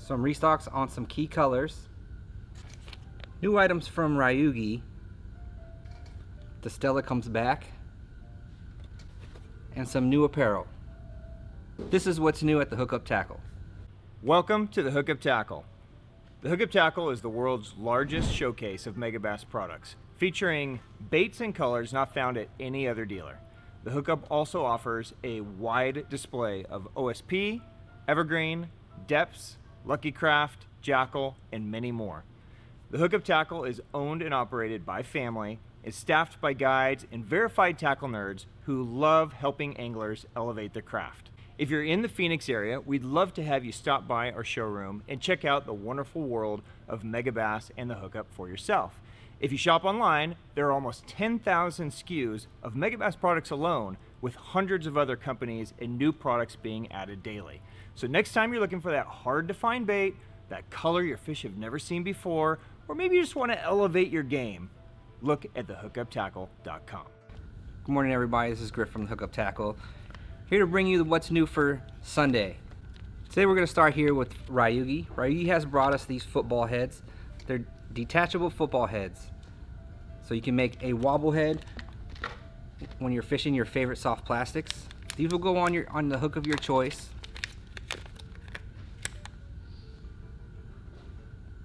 Some restocks on some key colors. New items from Ryugi. The Stella comes back. And some new apparel. This is what's new at the Hookup Tackle. Welcome to the Hookup Tackle. The Hookup Tackle is the world's largest showcase of Megabass products, featuring baits and colors not found at any other dealer. The Hookup also offers a wide display of OSP, Evergreen, Deps, Lucky Craft, Jackal, and many more. The Hookup Tackle is owned and operated by family, is staffed by guides and verified tackle nerds who love helping anglers elevate their craft. If you're in the Phoenix area, we'd love to have you stop by our showroom and check out the wonderful world of Megabass and the Hookup for yourself. If you shop online, there are almost 10,000 SKUs of Megabass products alone, with hundreds of other companies and new products being added daily. So next time you're looking for that hard to find bait, that color your fish have never seen before, or maybe you just want to elevate your game, look at thehookuptackle.com. Good morning, everybody. This is Griff from the Hookup Tackle, here to bring you what's new for Sunday. Today we're going to start here with Ryugi. Ryugi has brought us these football heads. They're detachable football heads. So you can make a wobble head when you're fishing your favorite soft plastics. These will go on the hook of your choice.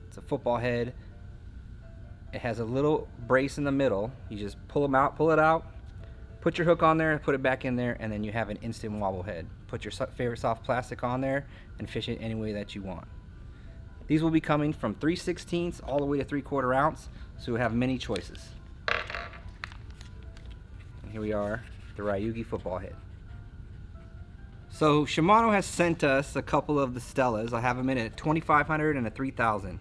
It's a football head. It has a little brace in the middle. You just pull it out, put your hook on there, put it back in there, and then you have an instant wobble head. Put your favorite soft plastic on there and fish it any way that you want. These will be coming from 3/16 all the way to 3/4 ounce, so you'll have many choices. And here we are, the Ryugi football head. So Shimano has sent us a couple of the Stellas. I have them in at 2,500 and a 3,000.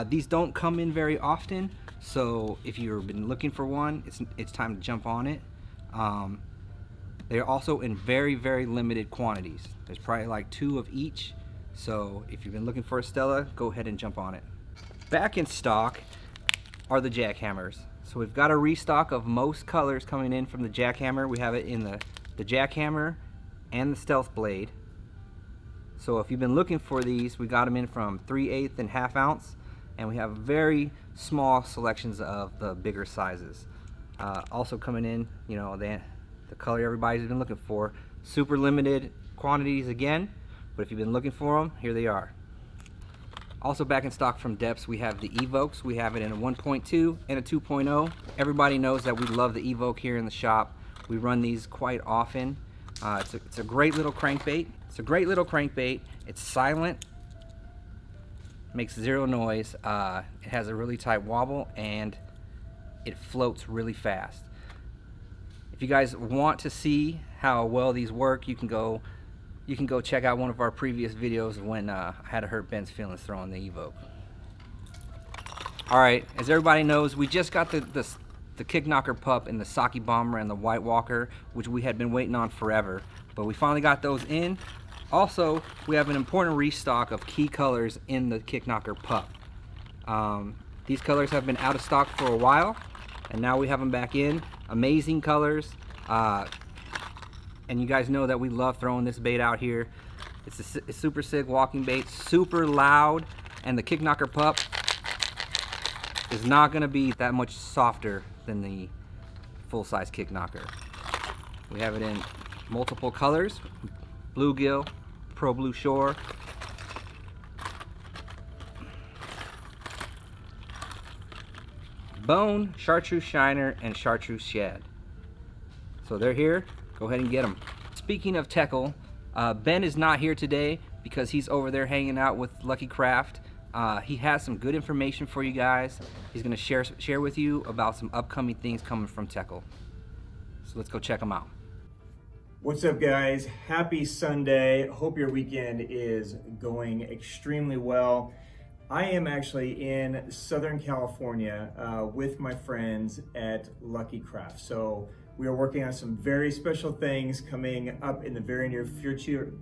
These don't come in very often, so if you've been looking for one, it's time to jump on it. They're also in very, very limited quantities. There's probably like 2 of each. So if you've been looking for a Stella, go ahead and jump on it. Back in stock are the Jackhammers. So we've got a restock of most colors coming in from the Jackhammer. We have it in the Jackhammer and the Stealth Blade. So if you've been looking for these, we got them in from 3/8 and 1/2 ounce, and we have very small selections of the bigger sizes. Also coming in, you know, the color everybody's been looking for. Super limited quantities again. But if you've been looking for them, here they are. Also back in stock from Deps, we have the Evokes. We have it in a 1.2 and a 2.0. Everybody knows that we love the Evoke here in the shop. We run these quite often. It's a great little crankbait. It's silent, makes zero noise. It has a really tight wobble and it floats really fast. If you guys want to see how well these work, you can go check out one of our previous videos when I had to hurt Ben's feelings throwing the Evoke. Alright, as everybody knows, we just got the Kicknocker pup and the Saki Bomber and the White Walker, which we had been waiting on forever, but we finally got those in. Also, we have an important restock of key colors in the Kicknocker pup. These colors have been out of stock for a while, and now we have them back in. Amazing colors. And you guys know that we love throwing this bait out here. It's a super sick walking bait, super loud, and the Kicknocker pup is not going to be that much softer than the full-size Kicknocker. We have it in multiple colors: bluegill, pro blue shore, bone, chartreuse shiner, and chartreuse shad. So they're here. Go ahead and get them. Speaking of Tekkel, Ben is not here today because he's over there hanging out with Lucky Craft. He has some good information for you guys. He's going to share with you about some upcoming things coming from Tekkel. So let's go check them out. What's up, guys? Happy Sunday. Hope your weekend is going extremely well. I am actually in Southern California with my friends at Lucky Craft. So we are working on some very special things coming up in the very near future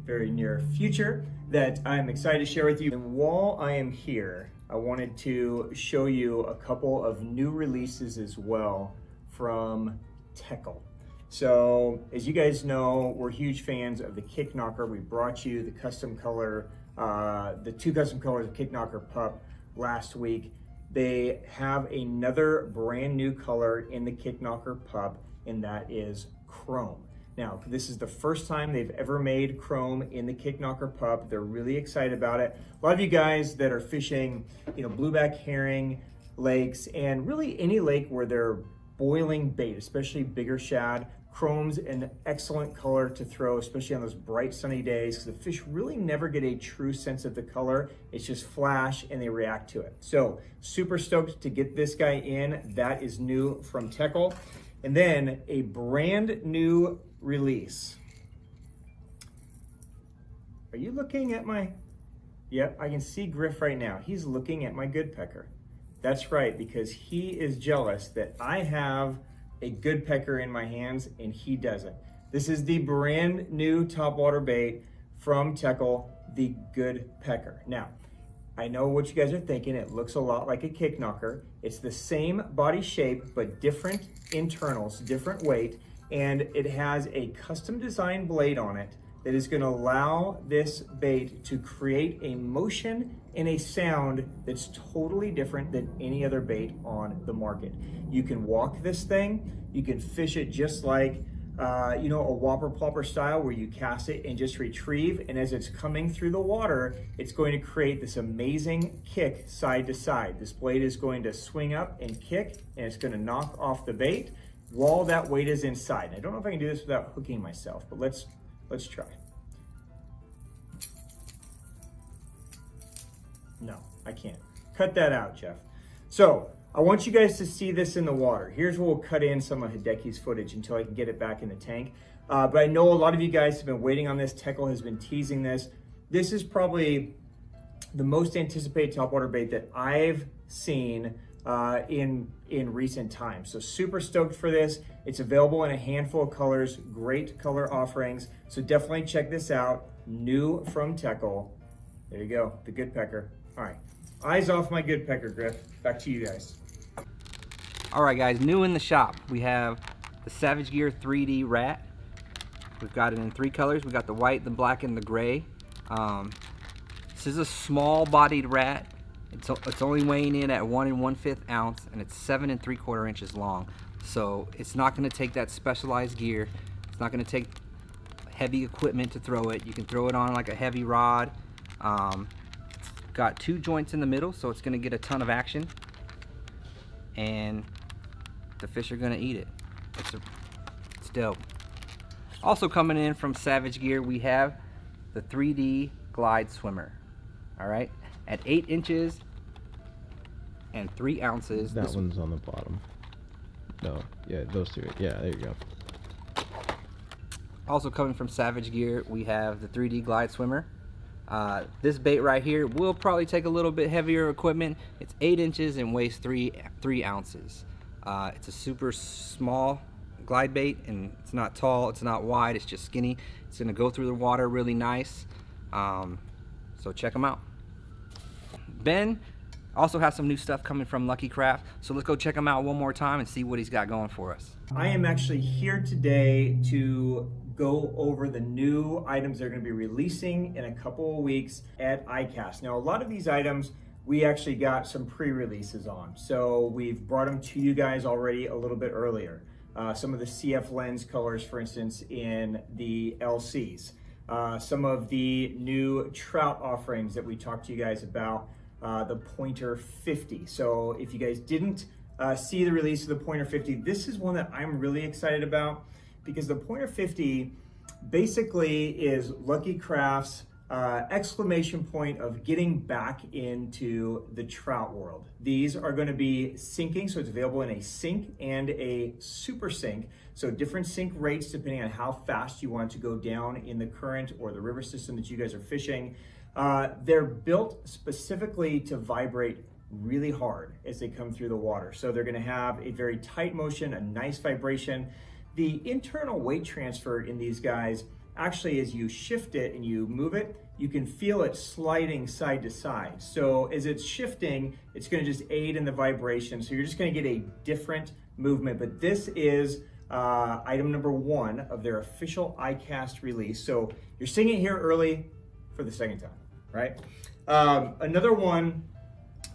that I'm excited to share with you. And while I am here, I wanted to show you a couple of new releases as well from Teckel. So as you guys know, we're huge fans of the Kicknocker. We brought you the custom color, the 2 custom colors of Kicknocker Pup last week. They have another brand new color in the Kicknocker Pup, and that is chrome. Now, this is the first time they've ever made chrome in the Kicknocker Pup. They're really excited about it. A lot of you guys that are fishing, blueback herring lakes, and really any lake where they're boiling bait, especially bigger shad, chrome's an excellent color to throw, especially on those bright sunny days, because the fish really never get a true sense of the color. It's just flash and they react to it. So super stoked to get this guy in. That is new from Teckel. And then a brand new release. Are you looking at my, yep, I can see Griff right now. He's looking at my Goodpecker. That's right, because he is jealous that I have a Goodpecker in my hands and he doesn't. This is the brand new topwater bait from Teckel, the Goodpecker. Now, I know what you guys are thinking. It looks a lot like a Kicknocker. It's the same body shape, but different internals, different weight, and it has a custom designed blade on it that is going to allow this bait to create a motion and a sound that's totally different than any other bait on the market. You can walk this thing, you can fish it just like a whopper plopper style where you cast it and just retrieve, and as it's coming through the water, it's going to create this amazing kick side to side. This blade is going to swing up and kick, and it's going to knock off the bait while that weight is inside. I don't know if I can do this without hooking myself, but let's try. No, I can't. Cut that out, Jeff. So I want you guys to see this in the water. Here's where we'll cut in some of Hideki's footage until I can get it back in the tank. But I know a lot of you guys have been waiting on this. Teckel has been teasing this. This is probably the most anticipated topwater bait that I've seen in recent times. So super stoked for this. It's available in a handful of colors, great color offerings. So definitely check this out. New from Teckel. There you go, the Goodpecker. All right, eyes off my Goodpecker, Griff. Back to you guys. All right, guys, new in the shop, we have the Savage Gear 3D Rat. We've got it in 3 colors. We got the white, the black, and the gray. This is a small-bodied rat. It's only weighing in at 1 1/5 ounce, and it's 7 3/4 inches long. So it's not going to take that specialized gear. It's not going to take heavy equipment to throw it. You can throw it on like a heavy rod. Got 2 joints in the middle, so it's going to get a ton of action, and the fish are going to eat it. It's dope. Also coming in from Savage Gear, we have the 3D Glide Swimmer. All right, at 8 inches and 3 ounces. That one's on the bottom. No, yeah, those 2. Yeah, there you go. Also coming from Savage Gear, we have the 3D Glide Swimmer. This bait right here will probably take a little bit heavier equipment. It's 8 inches and weighs 3 ounces. It's a super small glide bait, and it's not tall, it's not wide, it's just skinny. It's gonna go through the water really nice. So check them out. Ben also has some new stuff coming from Lucky Craft, so let's go check him out one more time and see what he's got going for us. I am actually here today to go over the new items they're going to be releasing in a couple of weeks at Icast. Now, a lot of these items we actually got some pre-releases on, so we've brought them to you guys already a little bit earlier. Some of the CF lens colors, for instance, in the LCs. Some of the new trout offerings that we talked to you guys about, the Pointer 50. So if you guys didn't see the release of the Pointer 50, this is one that I'm really excited about, because the Pointer 50 basically is Lucky Craft's exclamation point of getting back into the trout world. These are going to be sinking, so it's available in a sink and a super sink. So different sink rates depending on how fast you want to go down in the current or the river system that you guys are fishing. They're built specifically to vibrate really hard as they come through the water. So they're going to have a very tight motion, a nice vibration. The internal weight transfer in these guys, actually, as you shift it and you move it, you can feel it sliding side to side. So as it's shifting, it's going to just aid in the vibration. So you're just going to get a different movement. But this is item number 1 of their official Icast release. So you're seeing it here early for the second time, right? Another one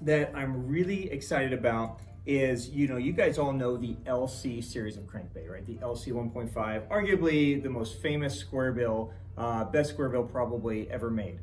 that I'm really excited about is, you guys all know the LC series of crankbait, right? The LC 1.5, arguably the most famous square bill, best square bill probably ever made.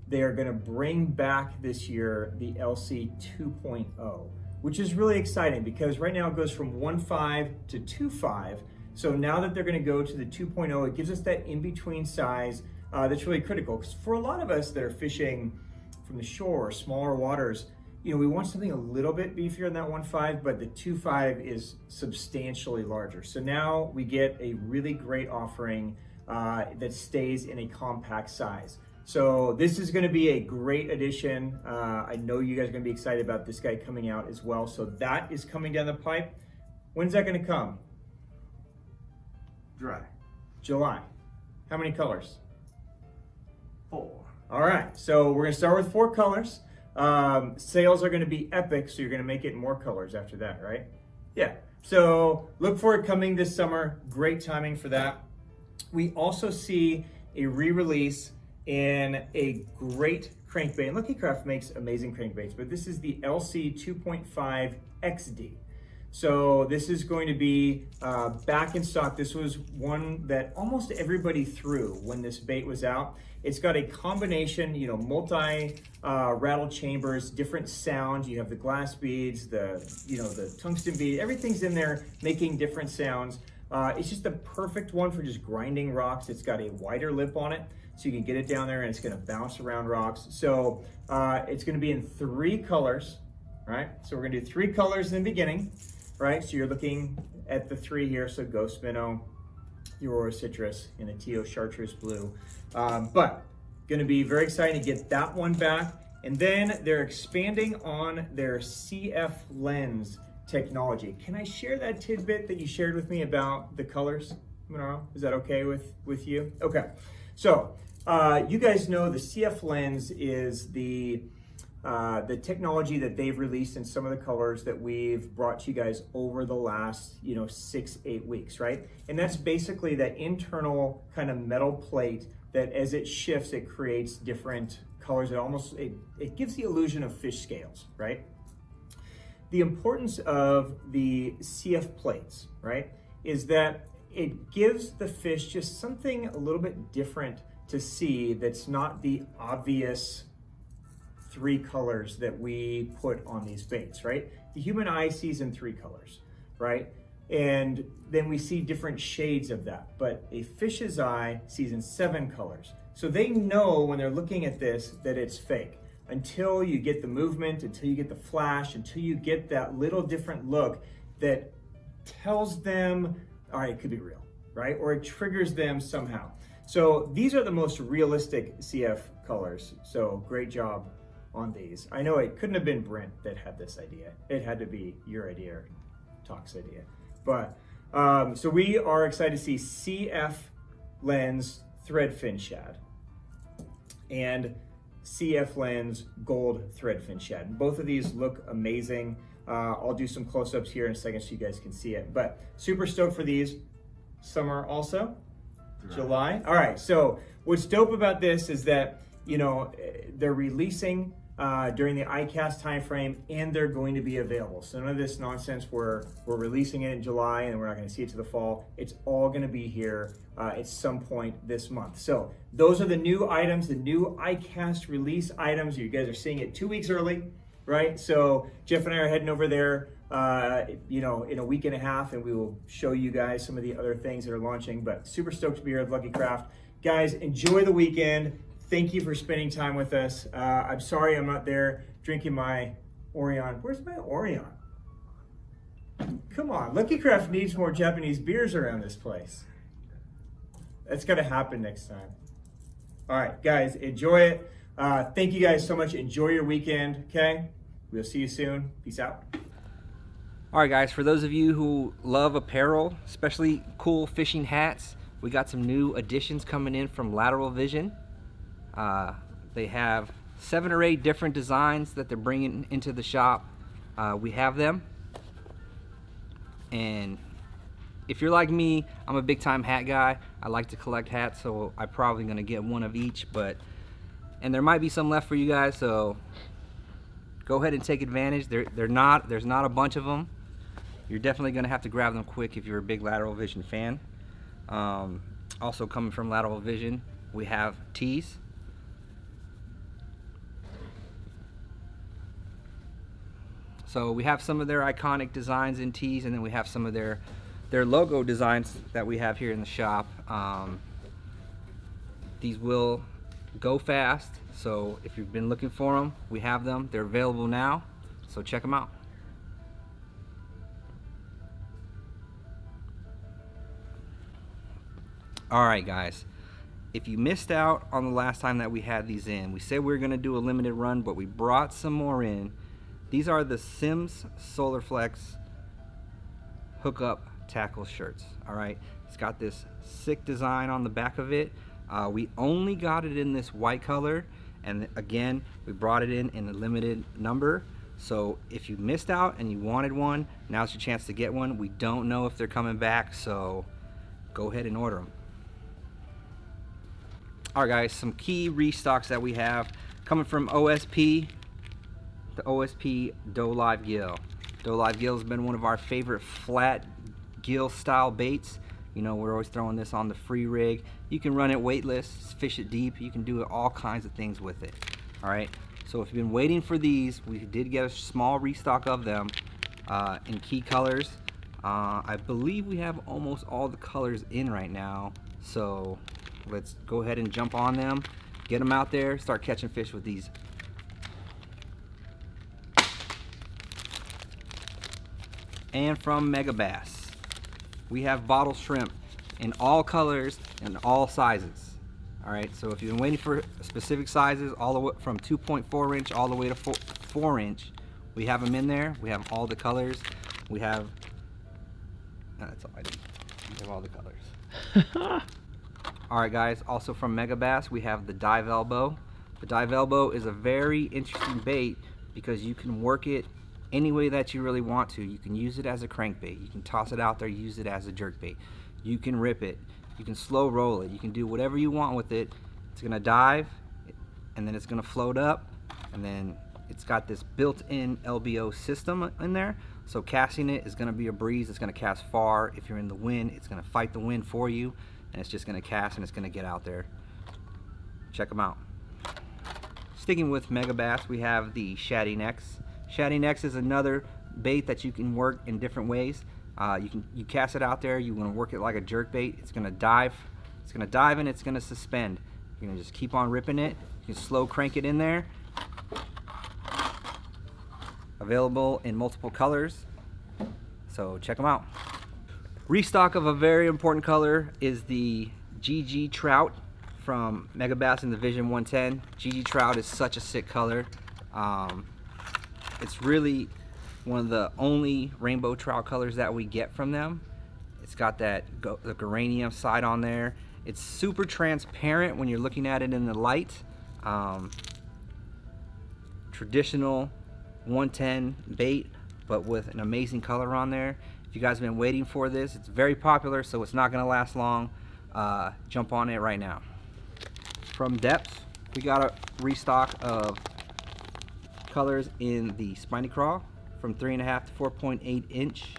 They are gonna bring back this year the LC 2.0, which is really exciting because right now it goes from 1.5 to 2.5. So now that they're gonna go to the 2.0, it gives us that in-between size that's really critical. Because for a lot of us that are fishing from the shore, smaller waters, we want something a little bit beefier than that 1.5, but the 2.5 is substantially larger. So now we get a really great offering that stays in a compact size. So this is gonna be a great addition. I know you guys are gonna be excited about this guy coming out as well. So that is coming down the pipe. When's that gonna come? July. How many colors? 4. All right, so we're gonna start with 4 colors. Sales are gonna be epic, so you're gonna make it more colors after that, right? Yeah, so look for it coming this summer. Great timing for that. We also see a re-release in a great crankbait. And Lucky Craft makes amazing crankbaits, but this is the LC 2.5 XD. So this is going to be back in stock. This was one that almost everybody threw when this bait was out. It's got a combination, multi rattle chambers, different sounds. You have the glass beads, the tungsten bead, everything's in there making different sounds. It's just the perfect one for just grinding rocks. It's got a wider lip on it, so you can get it down there and it's gonna bounce around rocks. So it's gonna be in 3 colors, right? So we're gonna do 3 colors in the beginning, right? So you're looking at the 3 here, so Ghost Minnow, Aurora Citrus, and a Teal Chartreuse Blue. But gonna be very exciting to get that one back. And then they're expanding on their CF lens technology. Can I share that tidbit that you shared with me about the colors, Monaro? Is that okay with you? Okay, so you guys know the CF lens is the technology that they've released in some of the colors that we've brought to you guys over the last 6-8 weeks, right? And that's basically that internal kind of metal plate that as it shifts, it creates different colors. It gives the illusion of fish scales, right? The importance of the CF plates, right, is that it gives the fish just something a little bit different to see that's not the obvious 3 colors that we put on these baits, right? The human eye sees in 3 colors, right? And then we see different shades of that, but a fish's eye sees in 7 colors. So they know when they're looking at this that it's fake. Until you get the movement, until you get the flash, until you get that little different look that tells them, all right, it could be real, right? Or it triggers them somehow. So these are the most realistic CF colors. So great job on these. I know it couldn't have been Brent that had this idea. It had to be your idea or Talk's idea. But so we are excited to see CF lens threadfin shad and CF lens gold threadfin shad. Both of these look amazing. I'll do some close-ups here in a second so you guys can see it. But super stoked for these. Summer also, July. All right, so what's dope about this is that, they're releasing during the Icast timeframe, and they're going to be available. So none of this nonsense we're releasing it in July and we're not going to see it to the fall. It's all going to be here at some point this month. So those are the new items, the new Icast release items. You guys are seeing it 2 weeks early, right? So Jeff and I are heading over there, in a week and a half, and we will show you guys some of the other things that are launching. But super stoked to be here at Lucky Craft. Guys, enjoy the weekend. Thank you for spending time with us. I'm sorry I'm not there drinking my Orion. Where's my Orion? Come on, Lucky Craft needs more Japanese beers around this place. That's gotta happen next time. All right, guys, enjoy it. Thank you guys so much. Enjoy your weekend, okay? We'll see you soon. Peace out. All right, guys, for those of you who love apparel, especially cool fishing hats, we got some new additions coming in from Lateral Vision. They have 7 or 8 different designs that they're bringing into the shop. We have them, and if you're like me, I'm a big time hat guy. I like to collect hats, so I'm probably gonna get one of each, and there might be some left for you guys, so go ahead and take advantage. There's not a bunch of them. You're definitely gonna have to grab them quick if you're a big Lateral Vision fan. Also coming from Lateral Vision, we have tees. So we have some of their iconic designs in tees, and then we have some of their logo designs that we have here in the shop. These will go fast, so if you've been looking for them, we have them. They're available now, so check them out. Alright guys, if you missed out on the last time that we had these in, we said we were going to do a limited run, but we brought some more in. These are the Sims Solarflex hookup tackle shirts. Alright, it's got this sick design on the back of it. We only got it in this white color, and again, we brought it in a limited number. So if you missed out and you wanted one, now's your chance to get one. We don't know if they're coming back, so go ahead and order them. Alright guys, some key restocks that we have coming from OSP, the OSP Dolive Gill. Dolive Gill has been one of our favorite flat gill style baits. You know, we're always throwing this on the free rig. You can run it weightless, fish it deep, you can do all kinds of things with it. Alright, so if you've been waiting for these, we did get a small restock of them in key colors. I believe we have almost all the colors in right now, so let's go ahead and jump on them, get them out there, start catching fish with these. And from Megabass, we have bottle shrimp in all colors and all sizes. Alright, so if you've been waiting for specific sizes, all the way from 2.4 inch all the way to 4 inch, we have them in there. We have all the colors. We have, that's all I did. We have all the colors. Alright guys, also from Megabass, we have the Dive Elbo. The Dive Elbo is a very interesting bait because you can work it any way that you really want to. You can use it as a crankbait. You can toss it out there, use it as a jerkbait. You can rip it. You can slow roll it. You can do whatever you want with it. It's going to dive, and then it's going to float up, and then it's got this built-in LBO system in there. So casting it is going to be a breeze. It's going to cast far. If you're in the wind, it's going to fight the wind for you, and it's just going to cast, and it's going to get out there. Check them out. Sticking with Megabass, we have the Shading X. Shading X is another bait that you can work in different ways. You cast it out there, you want to work it like a jerk bait. It's going to dive. It's going to dive and it's going to suspend. You're going to just keep on ripping it. You can slow crank it in there. Available in multiple colors, so check them out. Restock of a very important color is the GG Trout from Megabass in the Vision 110. GG Trout is such a sick color. It's really one of the only rainbow trout colors that we get from them. It's got that the geranium side on there. It's super transparent when you're looking at it in the light. Traditional 110 bait, but with an amazing color on there. If you guys have been waiting for this, it's very popular, so it's not going to last long. Jump on it right now. From Deps, we got a restock of colors in the Spiny Craw from 3.5 to 4.8 inch.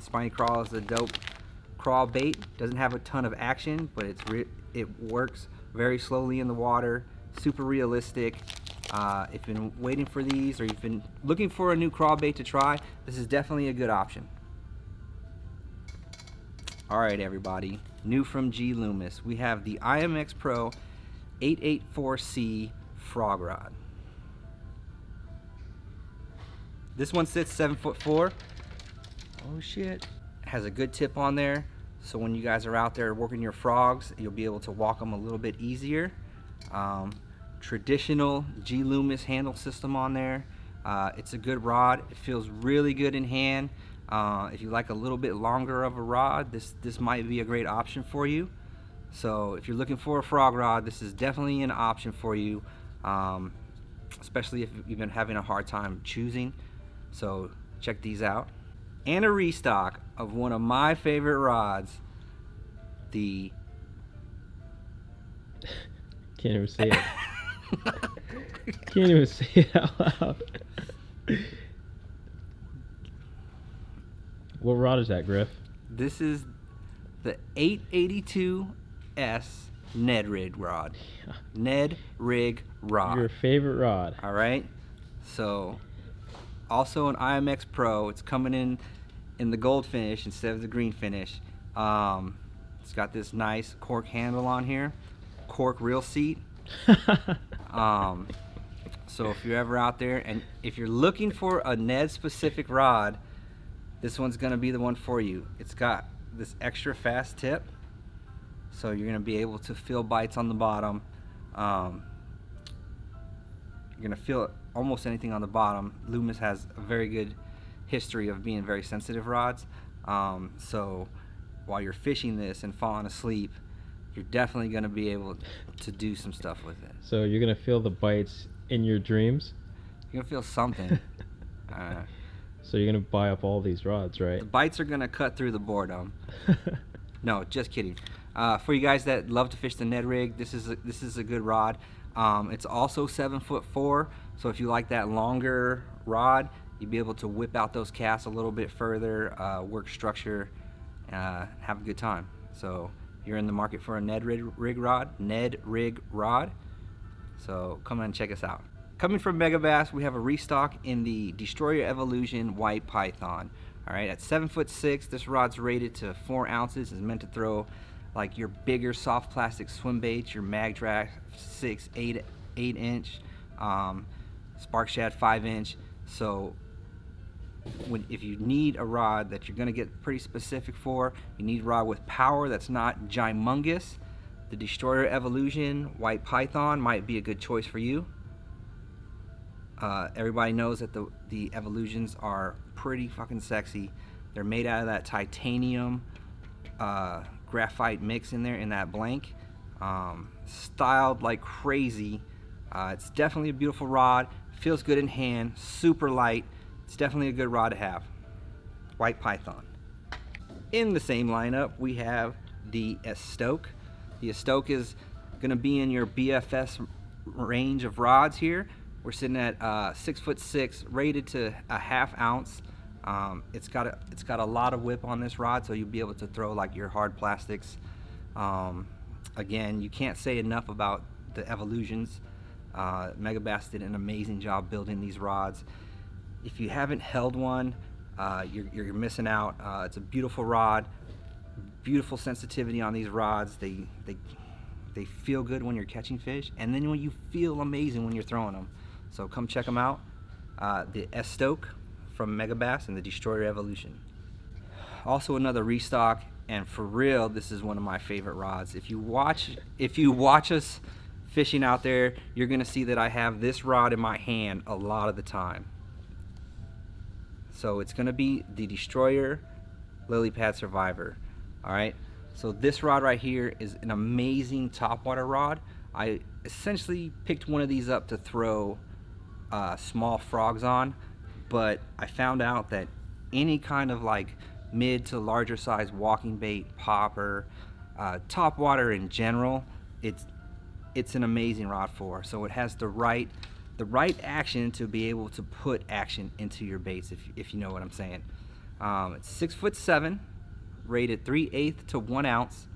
Spiny Craw is a dope craw bait. Doesn't have a ton of action, but it works very slowly in the water. Super realistic. If you've been waiting for these, or you've been looking for a new craw bait to try, this is definitely a good option. Alright everybody, new from G Loomis, we have the IMX Pro 884C Frog Rod. This one sits 7'4". Oh shit. Has a good tip on there, so when you guys are out there working your frogs, you'll be able to walk them a little bit easier. Traditional G Loomis handle system on there. It's a good rod. It feels really good in hand. If you like a little bit longer of a rod, this might be a great option for you. So if you're looking for a frog rod, this is definitely an option for you, especially if you've been having a hard time choosing. So check these out. and a restock of one of my favorite rods, the Can't even say it. Can't even say it out loud. What rod is that, Griff? This is the 882S Ned Rig Rod. Ned Rig Rod. Your favorite rod. All right. So, also an IMX Pro. It's coming in the gold finish instead of the green finish. It's got this nice cork handle on here, cork reel seat. So if you're ever out there and if you're looking for a Ned specific rod, this one's gonna be the one for you. It's got this extra fast tip, so you're gonna be able to feel bites on the bottom. You're gonna feel almost anything on the bottom. Loomis has a very good history of being very sensitive rods. So while you're fishing this and falling asleep, you're definitely gonna be able to do some stuff with it. So you're gonna feel the bites in your dreams? You're gonna feel something. So you're gonna buy up all these rods, right? The bites are gonna cut through the boredom. No, just kidding. For you guys that love to fish the Ned Rig, this is a good rod. It's also 7'4", so if you like that longer rod, you'll be able to whip out those casts a little bit further, work structure, have a good time. So you're in the market for a Ned Rig Rod, so come on and check us out. Coming from Megabass, we have a restock in the Destroyer Evoluzion White Python. All right, at 7'6", this rod's rated to 4 ounces. It's meant to throw like your bigger soft plastic swim baits, your Mag Drag 6, 8 inch, Spark Shad 5 inch. So if you need a rod that you're gonna get pretty specific for, you need a rod with power that's not gymongous, the Destroyer Evoluzion White Python might be a good choice for you. Everybody knows that the Evoluzions are pretty fucking sexy. They're made out of that titanium graphite mix in there in that blank, styled like crazy. It's definitely a beautiful rod, feels good in hand, super light. It's definitely a good rod to have. White Python. In the same lineup, we have the Estoke. The Estoke is going to be in your BFS range of rods here. We're sitting at 6'6", rated to a ½ ounce. It's got a lot of whip on this rod, so you'll be able to throw like your hard plastics. Again, you can't say enough about the Evoluzions. Megabass did an amazing job building these rods. If you haven't held one, you're missing out. It's a beautiful rod, beautiful sensitivity on these rods. They feel good when you're catching fish, and then when you feel amazing when you're throwing them. So come check them out. The Estoke from Megabass and the Destroyer Evoluzion. Also another restock, and for real, this is one of my favorite rods. If you watch us fishing out there, you're gonna see that I have this rod in my hand a lot of the time. So it's gonna be the Destroyer Lilypad Survivor. All right, so this rod right here is an amazing topwater rod. I essentially picked one of these up to throw small frogs on, but I found out that any kind of like mid to larger size walking bait, popper, topwater in general, it's an amazing rod for. So it has the right action to be able to put action into your baits, if you know what I'm saying. It's 6'7", rated 3/8 to 1 ounce.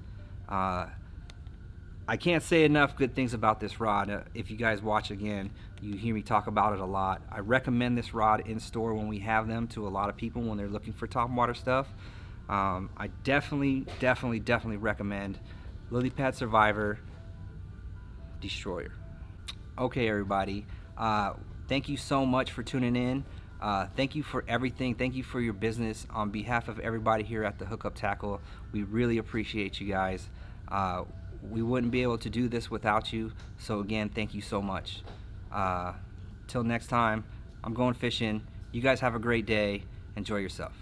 I can't say enough good things about this rod. If you guys watch again, you hear me talk about it a lot. I recommend this rod in store when we have them to a lot of people when they're looking for topwater stuff. I definitely recommend Lilypad Survivor Destroyer. Okay, everybody. Thank you so much for tuning in. Thank you for everything. Thank you for your business. On behalf of everybody here at the Hookup Tackle, we really appreciate you guys. We wouldn't be able to do this without you. So again, thank you so much. Till next time, I'm going fishing. You guys have a great day. Enjoy yourself.